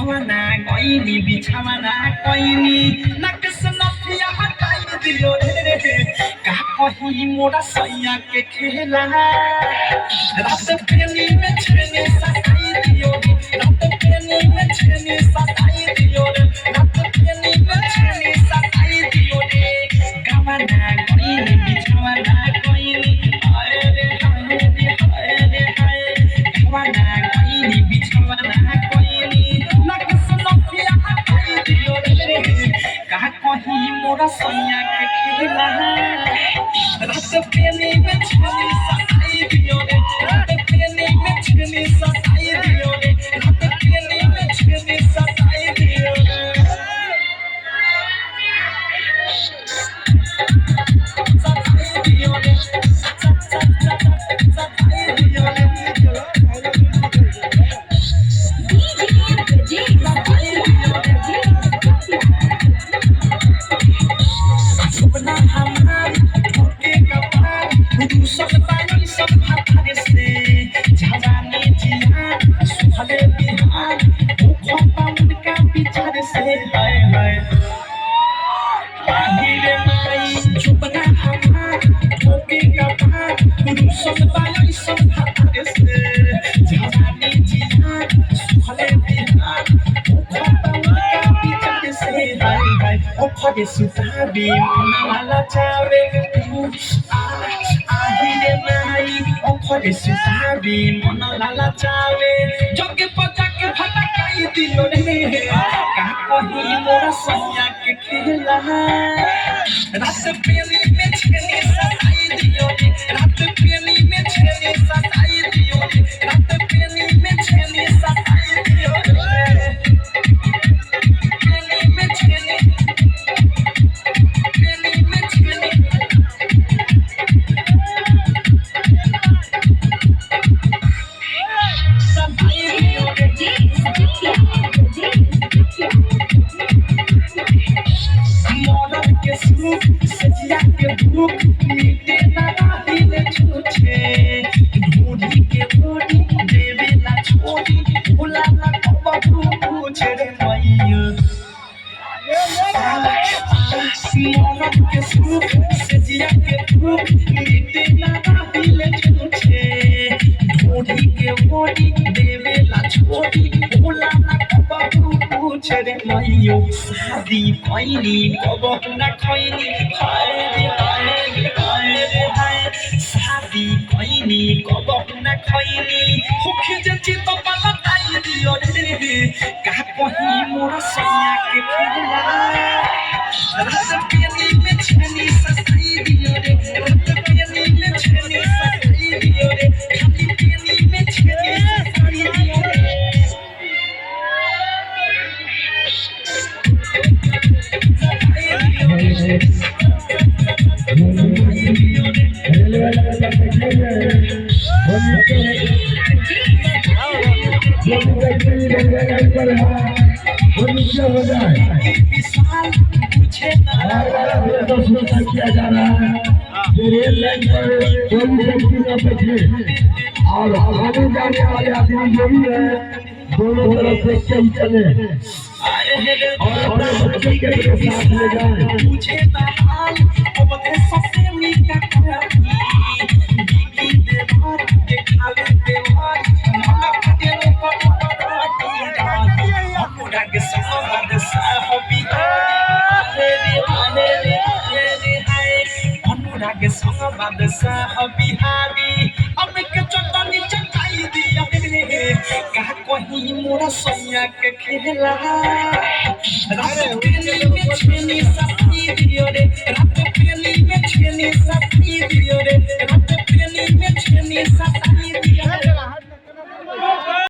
गावाना गइनी बिछावाना कइनी नक्स नथिया हटाई दियो रे का कही मोरा सैया के खेला रात पेनी में छेने सताई दियो रे रात पेनी में छेने सताई दियो रे रात पेनी में छेने सताई दियो रे गावाना गइनी बिछावाना कइनी हाय रे हाय रे हाय रे हाय गावाना गइनी बिछावाना कइनी नक्स नथिया हटाई दियो रे का कही मोरा सैया के खेला रात पेनी में छेने सताई दियो रे रात पेनी में छेने सताई दियो रे रात पेनी में छेने सताई दियो रे सताई दियो रे सताई दियो रे सपना हमारी धोखे का पार सब पानी सब भागे से जवानी जिया सुहले बिहार भूखों पाउंड का बिचार से हाय हाय रे माई सपना हमारी धोखे का पार सब पानी सब भागे से जवानी जिया सुहले बिहार भूखों पाउंड का बिचार से हाय हाय ओ फगे सुताबी मनाला चावे আহিরে নাই অফরে সুতাবি মন লালা চাবে জগে পজাকে ভটকাই দিল রে কা কহি মোরা সইয়াকে খেলা রাত পেলি মে ছেনে সতাই দিও রে রাত পেলি মে ছেনে সতাই দিও রে রাত পেলি মে ছেনে সতাই দিও রে পেলি মে ছেনে পেলি মে ছেনে मौलत के सूख सजिया के भूख मीटे ना राहिले छूछे ढूंढी के बूढ़ी देवे ना छोड़ी भूला ना कबू पूछे रे मैया मौलत के सूख सजिया के भूख मीटे ना राहिले छूछे ढूंढी के बूढ़ी देवे ना छोड़ी भूला ना कबू पूछे रे मैया शादी कइनी कब ना खइनी हाय रे हाय रे हाय रे हाय शादी कइनी कब ना खइनी होखे जे चित पलटाई दियो रे का कही मोरा सैया के खेला रात पेनी में छेनी सताई दियो रे रात पेनी में छेनी सताई दियो रे खाली पेनी में छेनी सताई दियो रे विशाल मुझे किया जा रहा है रेल लाइन पर कोई व्यक्ति न बैठे और आने जाने वाले आदमी जो भी है दोनों तरफ से चल चले और अपने बच्चे के साथ ले जाए मुझे बहाल अब सबसे मीठा कराती बिकी देवार के खावे देवार नमक के ऊपर पड़ती अनुराग साहब साहबी रे रे रे हाय अनुराग साहब साहबी हारी अब के चटनी चटाई दिया रे का कही मोरा सैया के खेला रात पेली में छेनी सताई दियो रे रात पेली में छेनी सताई